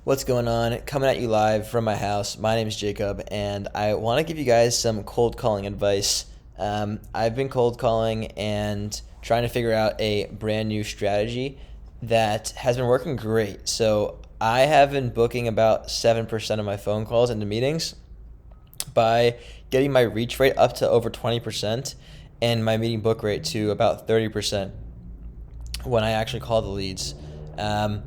What's going on? Coming at you live from my house. My name is Jacob, and I want to give you guys some cold calling advice. I've been cold calling and trying to figure out a brand new strategy that has been working great. So I have been booking about 7% of my phone calls into meetings by getting my reach rate up to over 20% and my meeting book rate to about 30% when I actually call the leads. Um,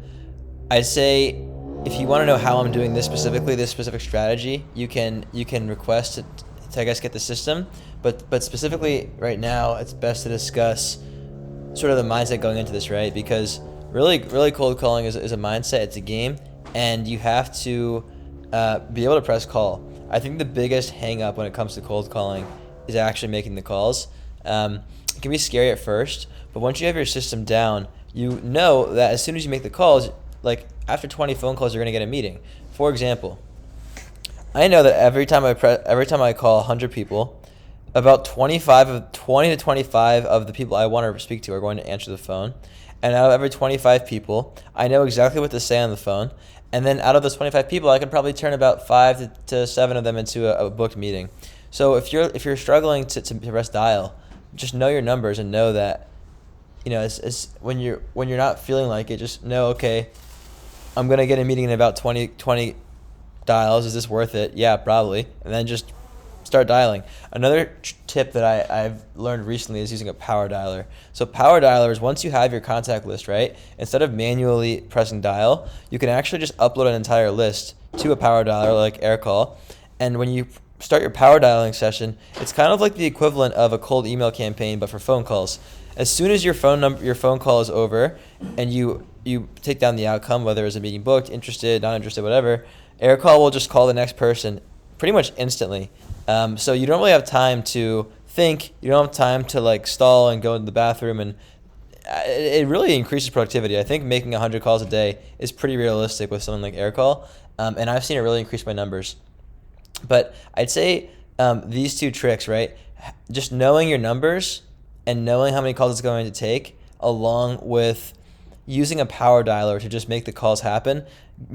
I'd say if you want to know how I'm doing this specifically, this specific strategy, you can request to I guess get the system, but specifically right now, it's best to discuss sort of the mindset going into this, right? Because really cold calling is a mindset, it's a game, and you have to be able to press call. I think the biggest hang up when it comes to cold calling is actually making the calls. It can be scary at first, but once you have your system down, you know that as soon as you make the calls, like after 20 phone calls, you're going to get a meeting. For example, I know that every time I call 100 people, about 20 to 25 of the people I want to speak to are going to answer the phone. And out of every 25 people, I know exactly what to say on the phone. And then out of those 25 people, I can probably turn about 5 to 7 of them into a booked meeting. So if you're struggling to press dial, just know your numbers and know that it's when you're not feeling like it, just know, okay, I'm gonna get a meeting in about 20 dials. Is this worth it? Yeah, probably. And then just start dialing. Another tip that I've learned recently is using a power dialer. So power dialers, once you have your contact list, right, instead of manually pressing dial, you can actually just upload an entire list to a power dialer like AirCall. And when you start your power dialing session, it's kind of like the equivalent of a cold email campaign, but for phone calls. As soon as your phone call is over, and you take down the outcome, whether it's a meeting booked, interested, not interested, whatever, AirCall will just call the next person pretty much instantly. So you don't really have time to think. You don't have time to like stall and go to the bathroom, and it really increases productivity. I think making 100 calls a day is pretty realistic with something like AirCall, and I've seen it really increase my numbers. But I'd say these two tricks, right? Just knowing your numbers and knowing how many calls it's going to take, along with using a power dialer to just make the calls happen.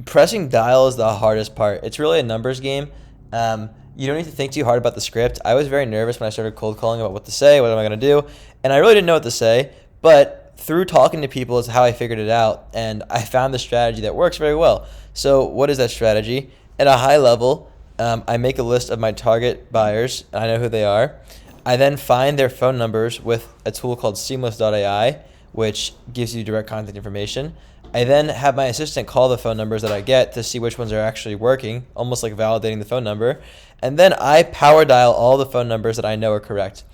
Pressing dial is the hardest part. It's really a numbers game. You don't need to think too hard about the script. I was very nervous when I started cold calling about what to say, what am I going to do, and I really didn't know what to say. But through talking to people is how I figured it out, and I found the strategy that works very well. So what is that strategy? At a high level, I make a list of my target buyers, and I know who they are. I then find their phone numbers with a tool called Seamless.ai, which gives you direct contact information. I then have my assistant call the phone numbers that I get to see which ones are actually working, almost like validating the phone number. And then I power dial all the phone numbers that I know are correct.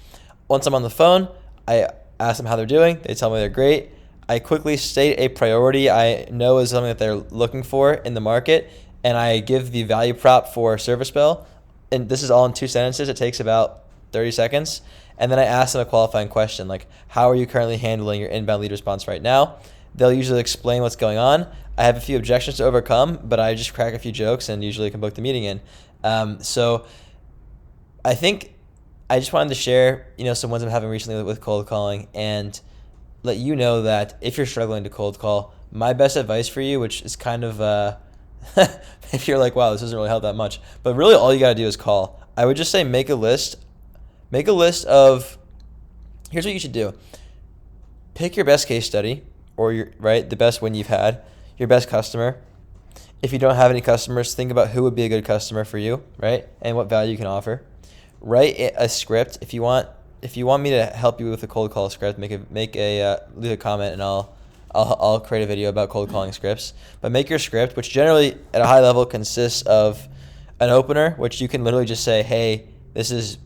Once I'm on the phone, I ask them how they're doing. They tell me they're great. I quickly state a priority I know is something that they're looking for in the market, and I give the value prop for Service Bell. And this is all in 2 sentences. It takes about 30 seconds. And then I ask them a qualifying question, like, how are you currently handling your inbound lead response right now? They'll usually explain what's going on. I have a few objections to overcome, but I just crack a few jokes and usually can book the meeting in. So I think I just wanted to share, some ones I'm having recently with cold calling, and let you know that if you're struggling to cold call, my best advice for you, which is kind of, if you're like, wow, this doesn't really help that much, but really all you got to do is call. I would just say make a list. Make a list of, here's what you should do. Pick your best case study, or the best one you've had, your best customer. If you don't have any customers, think about who would be a good customer for you, right? And what value you can offer. Write a script. If you want me to help you with a cold call script, leave a comment, and I'll create a video about cold calling scripts. But make your script, which generally at a high level consists of an opener, which you can literally just say, hey, this is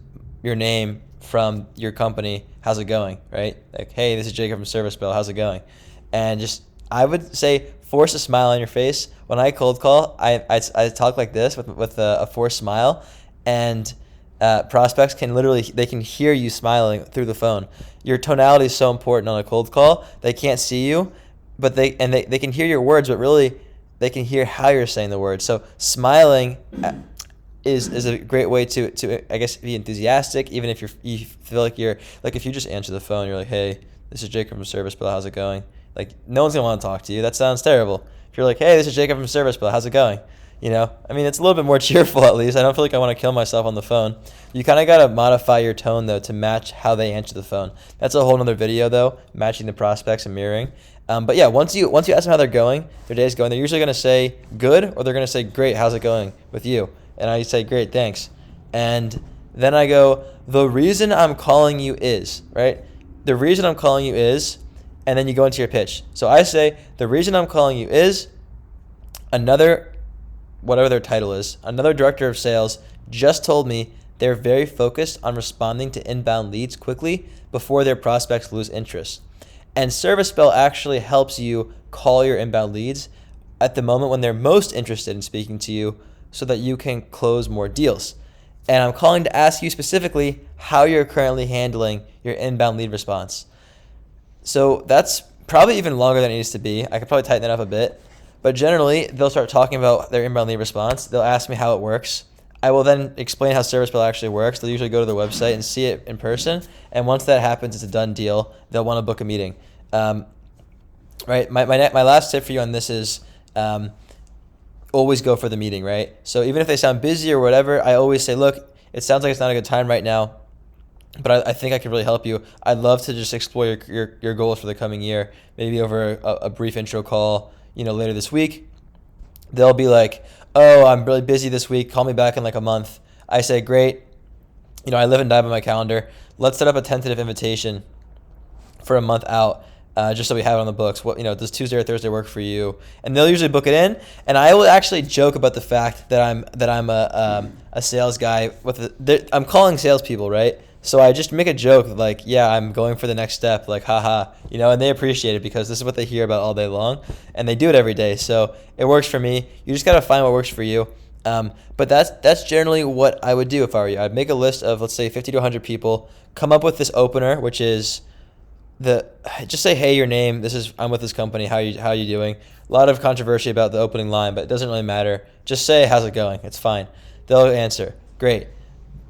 your name from your company, how's it going, right? Like, hey, this is Jacob from Service Bell, how's it going? And just, I would say, force a smile on your face. When I cold call, I talk like this with a forced smile, and prospects they can hear you smiling through the phone. Your tonality is so important on a cold call. They can't see you, but they can hear your words, but really they can hear how you're saying the words. So smiling is a great way to I guess be enthusiastic, even if you feel like if you just answer the phone, you're like, hey, this is Jacob from Service Bell, how's it going? Like, no one's gonna want to talk to you. That sounds terrible. If If you're like, hey, this is Jacob from Service Bill, how's it going? You know, I mean, it's a little bit more cheerful at least. I don't feel like I want to kill myself on the phone. You kind of got to modify your tone, though, to match how they answer the phone. That's a whole other video, though, matching the prospects and mirroring. But yeah, once you ask them how they're going, their day's going, they're usually going to say good, or they're going to say great, how's it going with you? And I say, great, thanks. And then I go, the reason I'm calling you is, right? The reason I'm calling you is, and then you go into your pitch. So I say, the reason I'm calling you is another, whatever their title is, another director of sales just told me they're very focused on responding to inbound leads quickly before their prospects lose interest. And Service Bell actually helps you call your inbound leads at the moment when they're most interested in speaking to you so that you can close more deals. And I'm calling to ask you specifically how you're currently handling your inbound lead response. So that's probably even longer than it needs to be. I could probably tighten that up a bit. But generally, they'll start talking about their inbound lead response. They'll ask me how it works. I will then explain how Service Bell actually works. They'll usually go to their website and see it in person. And once that happens, it's a done deal. They'll want to book a meeting. Right? My last tip for you on this is always go for the meeting, right? So even if they sound busy or whatever, I always say, look, it sounds like it's not a good time right now, but I think I can really help you. I'd love to just explore your goals for the coming year, maybe over a brief intro call, later this week. They'll be like, oh, I'm really busy this week. Call me back in like a month. I say, great. I live and die by my calendar. Let's set up a tentative invitation for a month out, just so we have it on the books. Does Tuesday or Thursday work for you? And they'll usually book it in. And I will actually joke about the fact that I'm a sales guy I'm calling salespeople, right? So I just make a joke like, yeah, I'm going for the next step, like, haha, and they appreciate it because this is what they hear about all day long, and they do it every day. So it works for me. You just got to find what works for you. But that's generally what I would do if I were you. I'd make a list of, let's say, 50 to 100 people, come up with this opener, which is just say, hey, your name, I'm with this company, how you doing? A lot of controversy about the opening line, but it doesn't really matter. Just say, how's it going? It's fine. They'll answer. Great.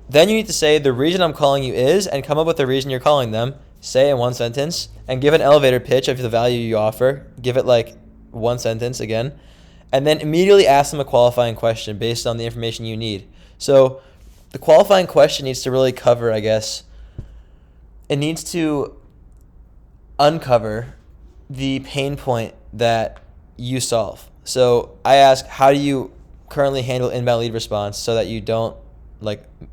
Then you need to say the reason I'm calling you is, and come up with the reason you're calling them. Say in one sentence, and give an elevator pitch of the value you offer. Give it like one sentence again, and then immediately ask them a qualifying question based on the information you need. So the qualifying question needs to really cover, I guess, it needs to uncover the pain point that you solve. So I ask, how do you currently handle inbound lead response so that you don't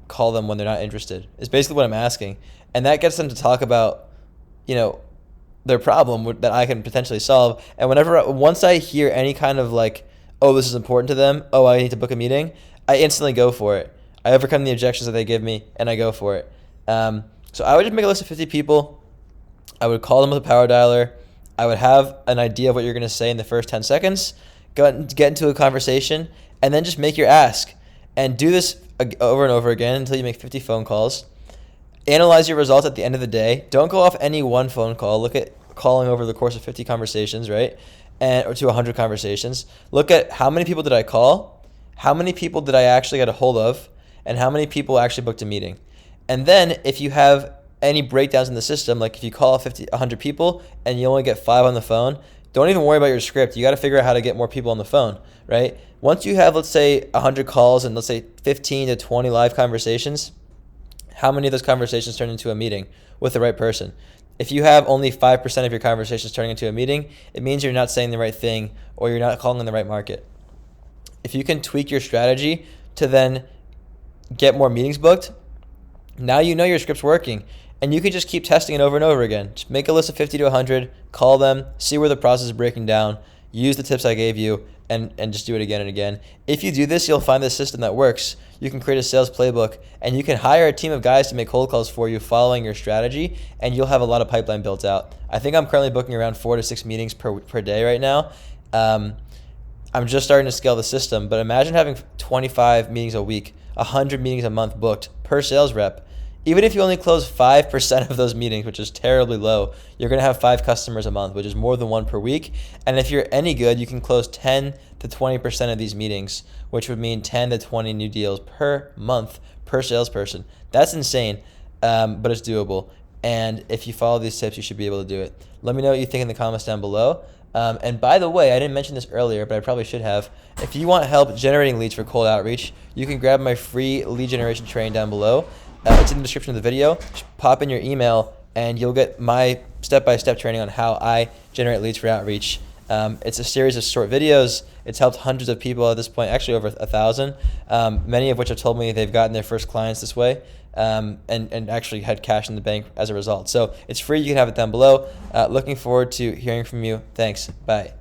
call them when they're not interested, is basically what I'm asking. And that gets them to talk about, their problem that I can potentially solve. And once I hear any kind of oh, this is important to them, oh, I need to book a meeting, I instantly go for it. I overcome the objections that they give me and I go for it. So I would just make a list of 50 people. I would call them with a power dialer. I would have an idea of what you're going to say in the first 10 seconds, get into a conversation, and then just make your ask. And do this over and over again until you make 50 phone calls. Analyze your results at the end of the day. Don't go off any one phone call. Look at calling over the course of 50 conversations, right? Or to 100 conversations. Look at how many people did I call, how many people did I actually get a hold of, and how many people actually booked a meeting. And then if you have any breakdowns in the system, like if you call 100 people and you only get 5 on the phone, don't even worry about your script. You got to figure out how to get more people on the phone, right? Once you have, let's say, 100 calls and let's say 15 to 20 live conversations, how many of those conversations turn into a meeting with the right person? If you have only 5% of your conversations turning into a meeting, it means you're not saying the right thing or you're not calling in the right market. If you can tweak your strategy to then get more meetings booked, now you know your script's working. And you can just keep testing it over and over again. Just make a list of 50 to 100, call them, see where the process is breaking down, use the tips I gave you, and just do it again and again. If you do this, you'll find the system that works. You can create a sales playbook, and you can hire a team of guys to make cold calls for you following your strategy, and you'll have a lot of pipeline built out. I think I'm currently booking around 4 to 6 meetings per day right now. I'm just starting to scale the system, but imagine having 25 meetings a week, 100 meetings a month booked per sales rep. Even if you only close 5% of those meetings, which is terribly low, you're going to have 5 customers a month, which is more than 1 per week. And if you're any good, you can close 10 to 20% of these meetings, which would mean 10 to 20 new deals per month per salesperson. That's insane, but it's doable. And if you follow these tips, you should be able to do it. Let me know what you think in the comments down below. And by the way, I didn't mention this earlier, but I probably should have. If you want help generating leads for cold outreach, you can grab my free lead generation training down below. It's in the description of the video. Just pop in your email, and you'll get my step-by-step training on how I generate leads for outreach. It's a series of short videos. It's helped hundreds of people at this point, actually over 1,000, many of which have told me they've gotten their first clients this way, and actually had cash in the bank as a result. So it's free. You can have it down below. Looking forward to hearing from you. Thanks. Bye.